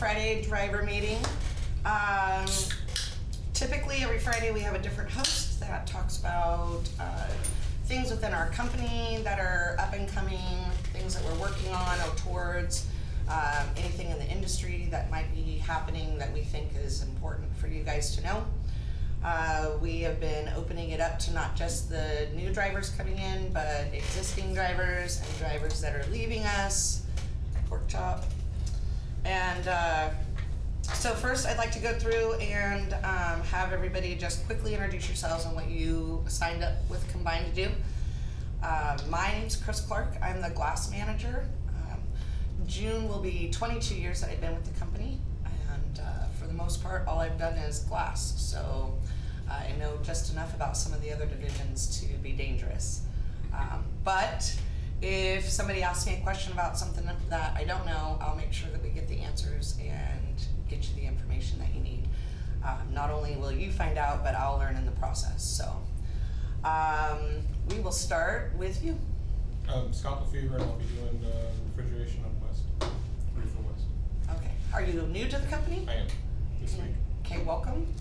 Friday driver meeting. Typically every Friday we have a different host that talks about things within our company that are up and coming, things that we're working on or towards, anything in the industry that might be happening that we think is important for you guys to know. We have been opening it up to not just the new drivers coming in, but existing drivers and drivers that are leaving us, pork chop. And so first I'd like to go through and have everybody just quickly introduce yourselves and what you signed up with Combine to do. My name's Chris Clark. I'm the glass manager. June will be 22 years that I've been with the company, and for the most part all I've done is glass, so I know just enough about some of the other divisions to be dangerous. But if somebody asks me a question about something that I don't know, I'll make sure that we get the answers and get you the information that you need. Not only will you find out, but I'll learn in the process. So we will start with you. Scott Lefevre, and I'll be doing refrigeration on West, roof on West. Okay. Are you new to the company? I am, this week. Okay, welcome.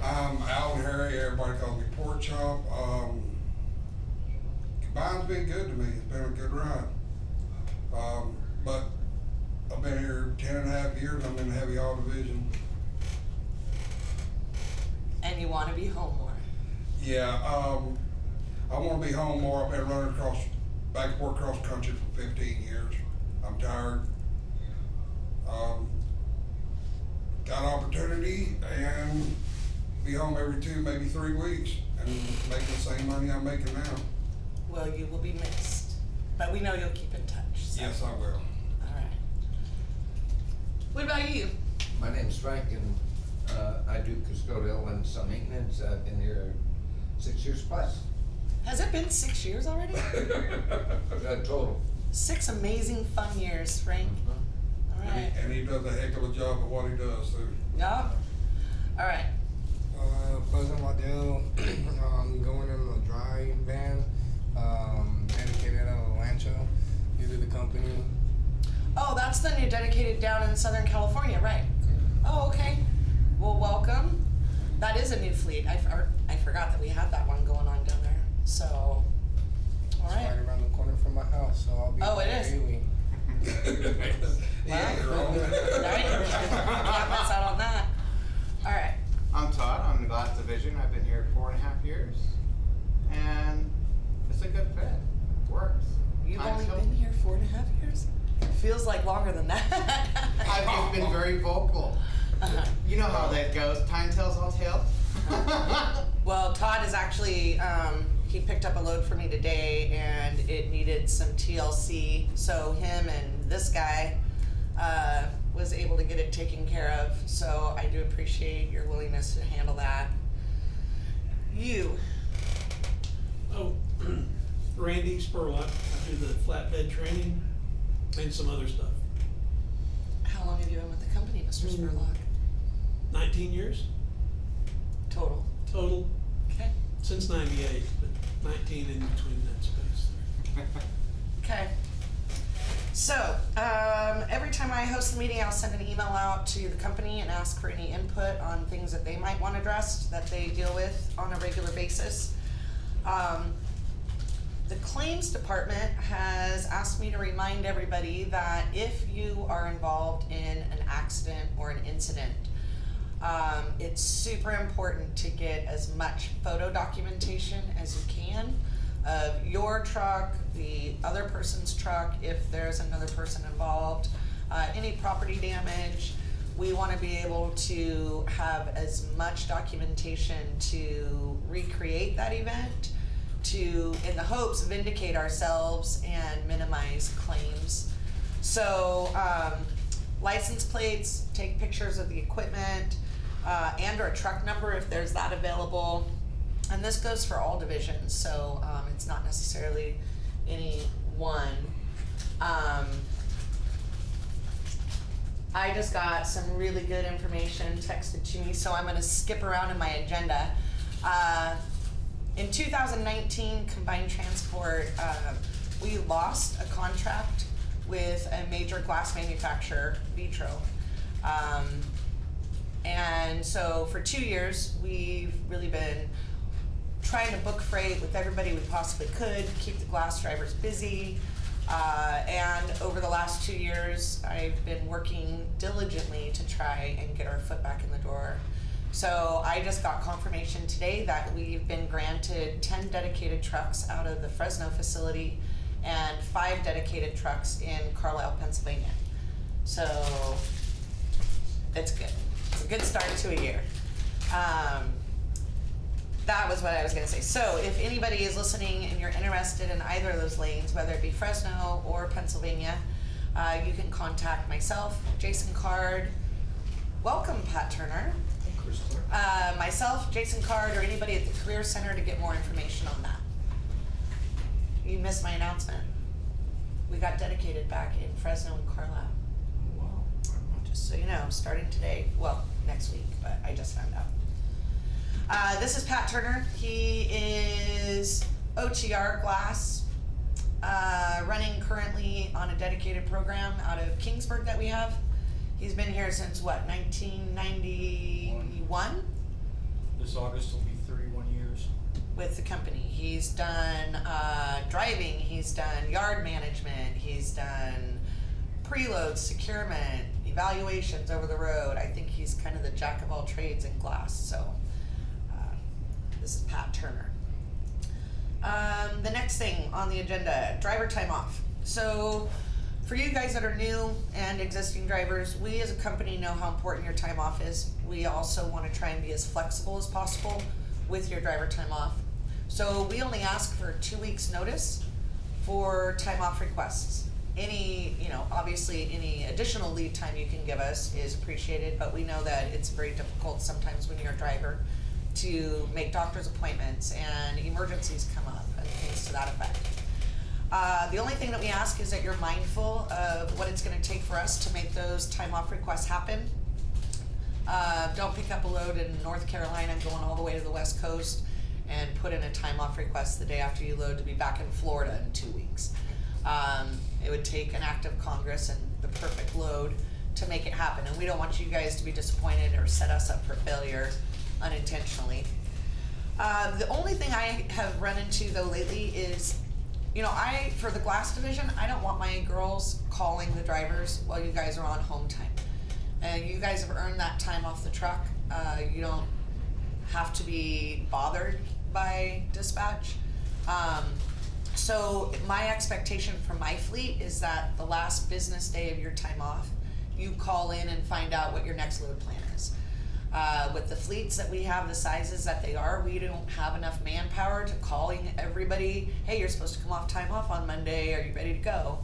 I'm Alan Harry, everybody calls me Pork Chop. Combine's been good to me, it's been a good ride. But I've been here 10.5 years, I'm in the heavy haul division. And you want to be home more. Yeah, I want to be home more. I've been running back and forth cross country for 15 years. I'm tired. Got opportunity and be home every 2, maybe 3 weeks and making the same money I'm making now. Well, you will be missed, but we know you'll keep in touch. So. Yes, I will. All right. What about you? My name's Frank, and I do custodial and some maintenance. I've been here 6 years plus. Has it been 6 years already? Total. 6 amazing fun years, Frank. All right. And he does a heck of a job at what he does too. Yup. All right. Pleasant Waddell, going in the dry van, dedicated out of Lancho, new to the company. Oh, that's the new dedicated down in Southern California, right? Oh, okay. Well, welcome. That is a new fleet. I forgot that we had that one going on down there. So, all It's right. right around the corner from my house, so I'll be Oh, it there is? daily. Yeah, you're on Right? Can't miss out on that. All right. I'm Todd. I'm in the glass division. I've been here 4.5 years, and it's a good fit. It works. You've Time's only up. been here 4.5 years? It feels like longer than that. I've just been very vocal. You know how that goes. Time tells all tales. Well, Todd is actually, he picked up a load for me today and it needed some TLC. So him and this guy was able to get it taken care of. So I do appreciate your willingness to handle that. You. Oh, Randy Spurlock. I do the flatbed training and some other stuff. How long have you been with the company, Mr. Spurlock? 19 years Total. total, Okay. since 98, but 19 in between that space there. Okay. So, every time I host a meeting, I'll send an email out to the company and ask for any input on things that they might want addressed that they deal with on a regular basis. The claims department has asked me to remind everybody that if you are involved in an accident or an incident, it's super important to get as much photo documentation as you can of your truck, the other person's truck, if there's another person involved, any property damage. We want to be able to have as much documentation to recreate that event, to, in the hopes, vindicate ourselves and minimize claims. So, license plates, take pictures of the equipment, and or a truck number if there's that available. And this goes for all divisions, so it's not necessarily any one. I just got some really good information texted to me, so I'm gonna skip around in my agenda. In 2019, Combined Transport, we lost a contract with a major glass manufacturer, Vitro. And so for 2 years, we've really been trying to book freight with everybody we possibly could, keep the glass drivers busy. And over the last 2 years, I've been working diligently to try and get our foot back in the door. So I just got confirmation today that we've been granted 10 dedicated trucks out of the Fresno facility and 5 dedicated trucks in Carlisle, Pennsylvania. So it's good. It's a good start to a year. That was what I was gonna say. So if anybody is listening and you're interested in either of those lanes, whether it be Fresno or Pennsylvania, you can contact myself, Jason Card. Welcome, Pat Turner. Myself, Jason Card, or anybody at the Career Center to get more information on that. You missed my announcement. We got dedicated back in Fresno and Carlisle. Wow. Just so you know, starting today, well, next week, but I just found out. This is Pat Turner. He is OTR Glass, running currently on a dedicated program out of Kingsburg that we have. He's been here since what, 1991? This August will be 31 years. With the company. He's done driving, he's done yard management, he's done preload, securement, evaluations over the road. I think he's kind of the jack of all trades in glass, so this is Pat Turner. The next thing on the agenda, driver time off. So for you guys that are new and existing drivers, we as a company know how important your time off is. We also want to try and be as flexible as possible with your driver time off. So we only ask for 2 weeks notice for time off requests. Any, obviously any additional leave time you can give us is appreciated, but we know that it's very difficult sometimes when you're a driver to make doctor's appointments and emergencies come up and things to that effect. The only thing that we ask is that you're mindful of what it's gonna take for us to make those time off requests happen. Don't pick up a load in North Carolina going all the way to the West Coast and put in a time off request the day after you load to be back in Florida in 2 weeks. It would take an act of Congress and the perfect load to make it happen, and we don't want you guys to be disappointed or set us up for failure unintentionally. The only thing I have run into though lately is, for the glass division, I don't want my girls calling the drivers while you guys are on home time. And you guys have earned that time off the truck. You don't have to be bothered by dispatch. So my expectation for my fleet is that the last business day of your time off, you call in and find out what your next load plan is. With the fleets that we have, the sizes that they are, we don't have enough manpower to calling everybody, hey, you're supposed to come off time off on Monday, are you ready to go?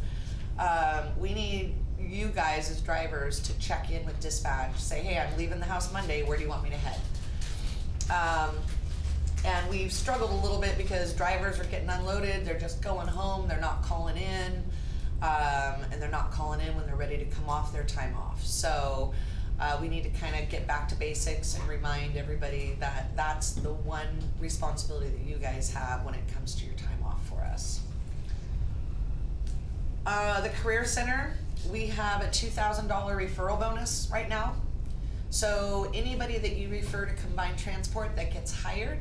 We need you guys as drivers to check in with dispatch, say, hey, I'm leaving the house Monday, where do you want me to head? And we've struggled a little bit because drivers are getting unloaded, they're just going home, they're not calling in, and they're not calling in when they're ready to come off their time off. So we need to kind of get back to basics and remind everybody that that's the one responsibility that you guys have when it comes to your time off for us. The Career Center, we have a $2,000 referral bonus right now. So anybody that you refer to Combined Transport that gets hired,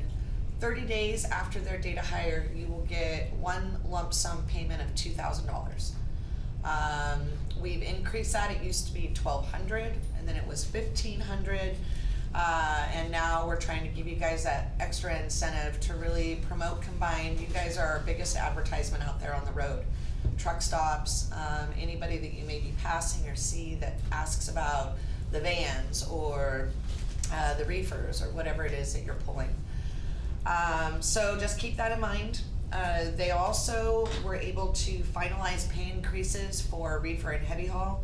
30 days after their date of hire, you will get one lump sum payment of $2,000. We've increased that. It used to be $1,200, and then it was $1,500, and now we're trying to give you guys that extra incentive to really promote Combined. You guys are our biggest advertisement out there on the road. Truck stops, anybody that you may be passing or see that asks about the vans or the reefers or whatever it is that you're pulling. So just keep that in mind. They also were able to finalize pay increases for reefer and heavy haul.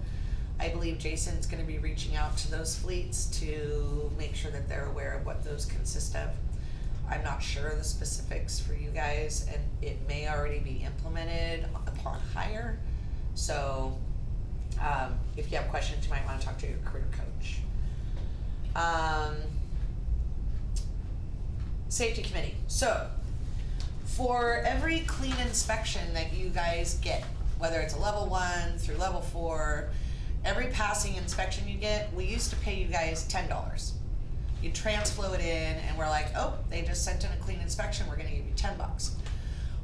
I believe Jason's gonna be reaching out to those fleets to make sure that they're aware of what those consist of. I'm not sure of the specifics for you guys, and it may already be implemented upon hire. So if you have questions, you might wanna talk to your career coach. Safety committee. So for every clean inspection that you guys get, whether it's a level 1 through level 4, every passing inspection you get, we used to pay you guys $10. You transflow it in and we're like, oh, they just sent in a clean inspection, we're gonna give you $10.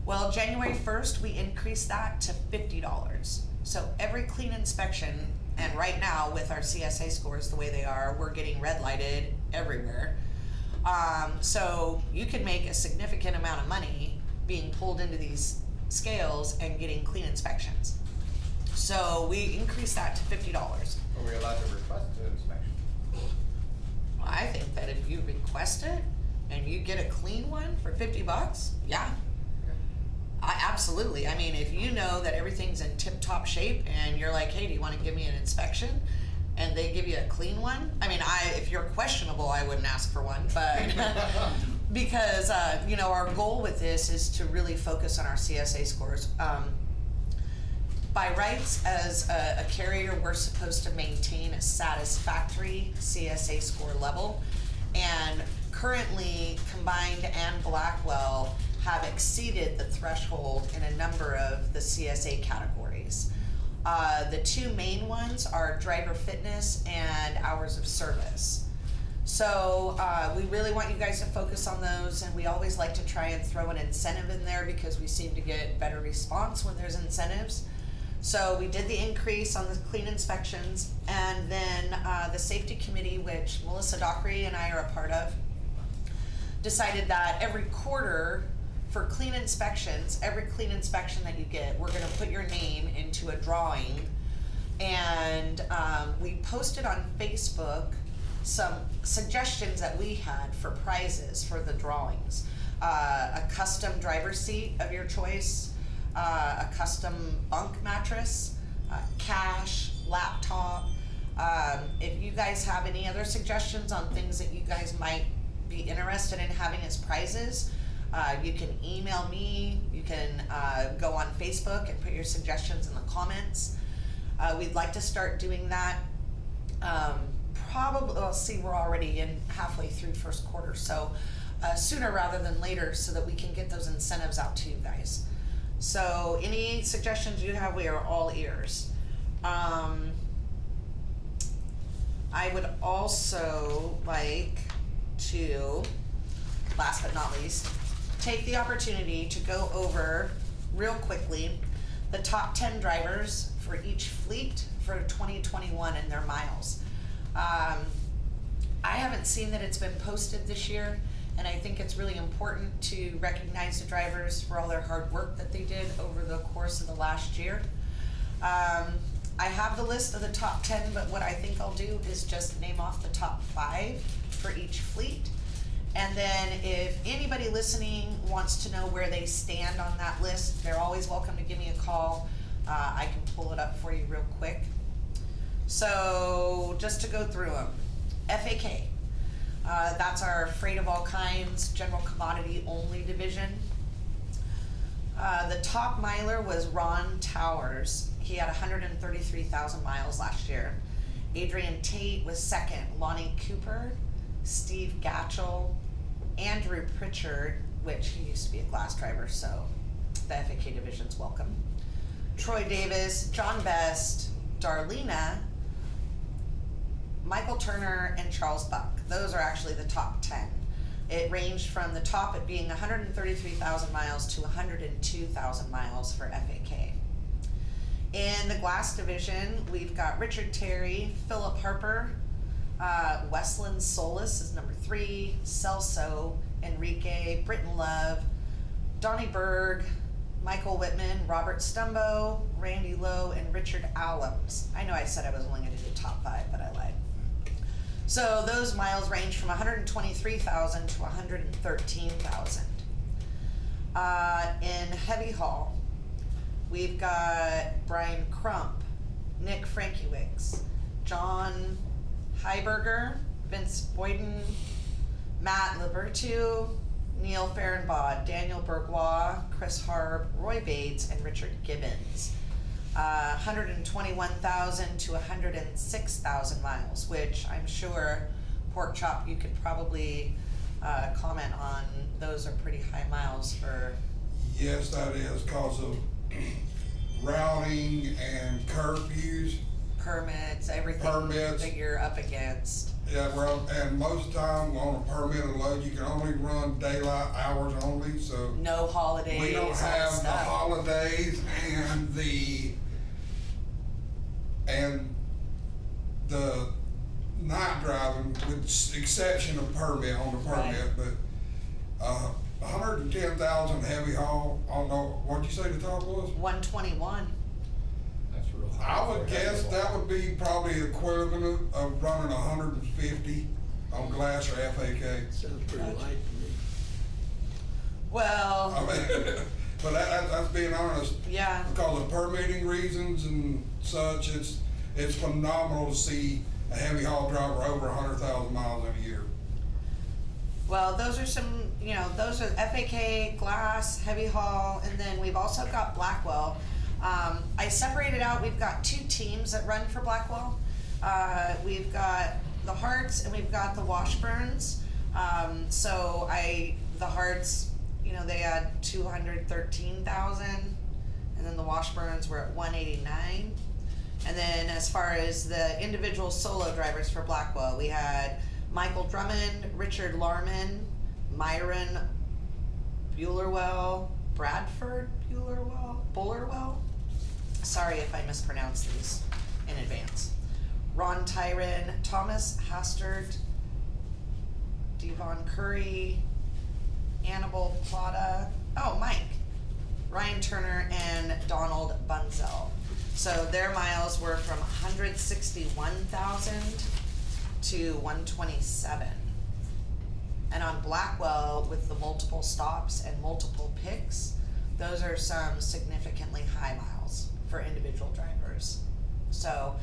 Well, January 1st, we increased that to $50. So every clean inspection, and right now with our CSA scores the way they are, we're getting red lighted everywhere. So you can make a significant amount of money being pulled into these scales and getting clean inspections. So we increased that to $50. Are we allowed to request an inspection? I think that if you request it and you get a clean one for $50, yeah. Absolutely. I mean, if you know that everything's in tip-top shape and you're like, hey, do you want to give me an inspection? And they give you a clean one. I mean, if you're questionable, I wouldn't ask for one, but because, you know, our goal with this is to really focus on our CSA scores. By rights, as a carrier, we're supposed to maintain a satisfactory CSA score level. And currently, Combined and Blackwell have exceeded the threshold in a number of the CSA categories. The two main ones are driver fitness and hours of service. So we really want you guys to focus on those, and we always like to try and throw an incentive in there because we seem to get better response when there's incentives. So we did the increase on the clean inspections, and then the safety committee, which Melissa Dockery and I are a part of, decided that every quarter for clean inspections, every clean inspection that you get, we're gonna put your name into a drawing. And we posted on Facebook some suggestions that we had for prizes for the drawings. A custom driver's seat of your choice, a custom bunk mattress, cash, laptop. If you guys have any other suggestions on things that you guys might be interested in having as prizes, you can email me, you can go on Facebook and put your suggestions in the comments. We'd like to start doing that probably, let's see, we're already in halfway through first quarter, so sooner rather than later so that we can get those incentives out to you guys. So any suggestions you have, we are all ears. I would also like to, last but not least, take the opportunity to go over real quickly the top 10 drivers for each fleet for 2021 and their miles. I haven't seen that it's been posted this year, and I think it's really important to recognize the drivers for all their hard work that they did over the course of the last year. I have the list of the top 10, but what I think I'll do is just name off the top 5 for each fleet. And then if anybody listening wants to know where they stand on that list, they're always welcome to give me a call. I can pull it up for you real quick. So just to go through them. FAK, that's our freight of all kinds, general commodity only division. The top miler was Ron Towers. He had 133,000 miles last year. Adrian Tate was second. Lonnie Cooper, Steve Gatchell, Andrew Pritchard, which he used to be a glass driver, so the FAK division's welcome. Troy Davis, John Best, Darlena, Michael Turner, and Charles Buck. Those are actually the top 10. It ranged from the top at being 133,000 miles to 102,000 miles for FAK. In the glass division, we've got Richard Terry, Philip Harper, Westland Solis is number 3, Celso, Enrique, Britton Love, Donnie Berg, Michael Whitman, Robert Stumbo, Randy Lowe, and Richard Allums. I know I said I was only going to do top 5, but I lied. So those miles range from 123,000 to 113,000. In heavy haul, we've got Brian Crump, Nick Frankiewicz, John Heiberger, Vince Boyden, Matt Libertu, Neil Fehrenbaugh, Daniel Bourgois, Chris Harb, Roy Bates, and Richard Gibbons. 121,000 to 106,000 miles, which I'm sure, Pork Chop, you could probably comment on. Those are pretty high miles for... Yes, that is, cause of routing and curfews. Permits, everything Permits. that you're up against. Yeah, well, and most of the time on a permitted load, you can only run daylight hours only, so. No holidays, We don't all have this the stuff. holidays and the night driving, with exception of permit, on the Right. permit, but, 110,000 heavy haul, on the, what'd you say the top was? 121. That's real high. I would for a guess heavy that haul. would be probably equivalent of running 150 on glass or FAK. Sounds pretty light to me. Well, I mean, but that's being honest. yeah. Because of permitting reasons and such, it's phenomenal to see a heavy haul driver over 100,000 miles in a year. Well, those are some, those are FAK, glass, heavy haul, and then we've also got Blackwell. I separated out, we've got 2 teams that run for Blackwell. We've got the Hearts and we've got the Washburns. The Hearts, they had 213,000, and then the Washburns were at 189. And then as far as the individual solo drivers for Blackwell, we had Michael Drummond, Richard Larman, Myron Bullerwell, Bradford Bullerwell. Sorry if I mispronounced these in advance. Ron Tyron, Thomas Hastert, Devon Curry, Annabelle Plata, Mike, Ryan Turner, and Donald Bunzel. So their miles were from 161,000 to 127. And on Blackwell, with the multiple stops and multiple picks, those are some significantly high miles for individual drivers. So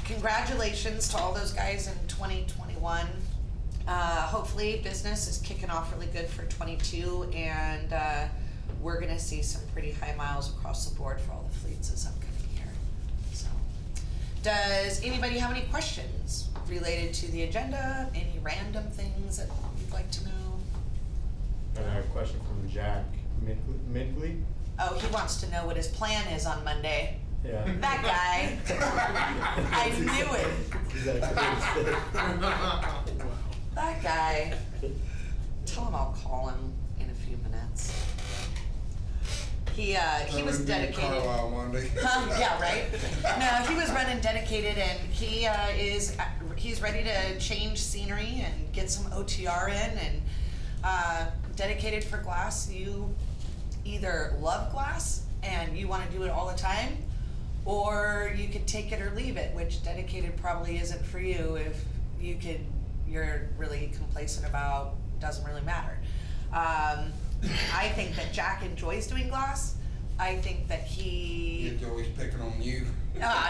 congratulations to all those guys in 2021. Hopefully business is kicking off really good for 22, and we're gonna see some pretty high miles across the board for all the fleets this upcoming year. So, does anybody have any questions related to the agenda? Any random things that you'd like to know? And I have a question from Jack Midgley. Oh, he wants to know what his plan is on Monday. Yeah. That guy. I knew it. Is that That guy. Tell him I'll call him in a few minutes. He was Be in dedicated. Carlisle Monday. Yeah, right? No, he was running dedicated, and he's ready to change scenery and get some OTR in, and dedicated for glass. You either love glass and you want to do it all the time, or you could take it or leave it, which dedicated probably isn't for you if you're really complacent about, doesn't really matter. I think that Jack enjoys doing glass. I think that he... He's always picking on you. Nah.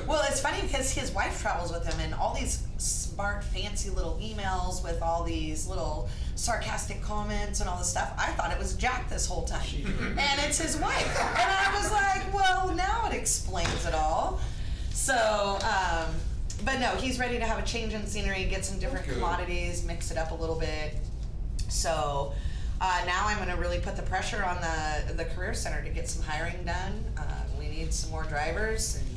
Well, it's funny because his wife travels with him, and all these smart, fancy little emails with all these little sarcastic comments and all this stuff. I thought it was Jack this whole time, and it's his wife. And I was like, well, now it explains it all. So, but no, he's ready to have a change in scenery, get some different Good. commodities, mix it up a little bit. So now I'm going to really put the pressure on the Career Center to get some hiring done. We need some more drivers, and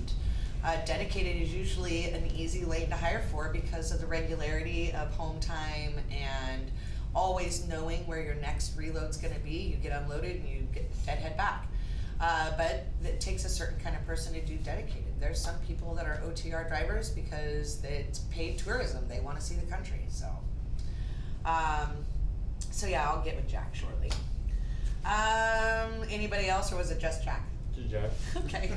dedicated is usually an easy lane to hire for because of the regularity of home time and always knowing where your next reload's going to be. You get unloaded and you head back. But it takes a certain kind of person to do dedicated. There's some people that are OTR drivers because it's paid tourism. They want to see the country. So yeah, I'll get with Jack shortly. Anybody else, or was it just Jack? Just Jack. Okay.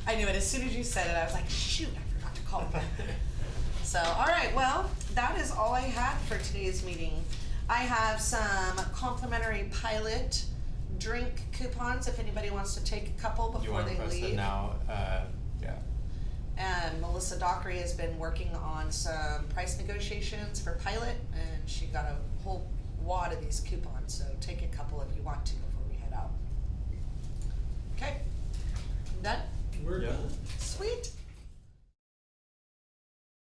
I knew it. As soon as you said it, I was like, shoot, I forgot to call him. So, all right, well, that is all I had for today's meeting. I have some complimentary Pilot drink coupons if anybody wants to take a couple You before wanna they press it leave. now, yeah. And Melissa Dockery has been working on some price negotiations for Pilot, and she got a whole wad of these coupons, so take a couple if you want to before we head out. Okay, done? We're Yeah. done. Sweet.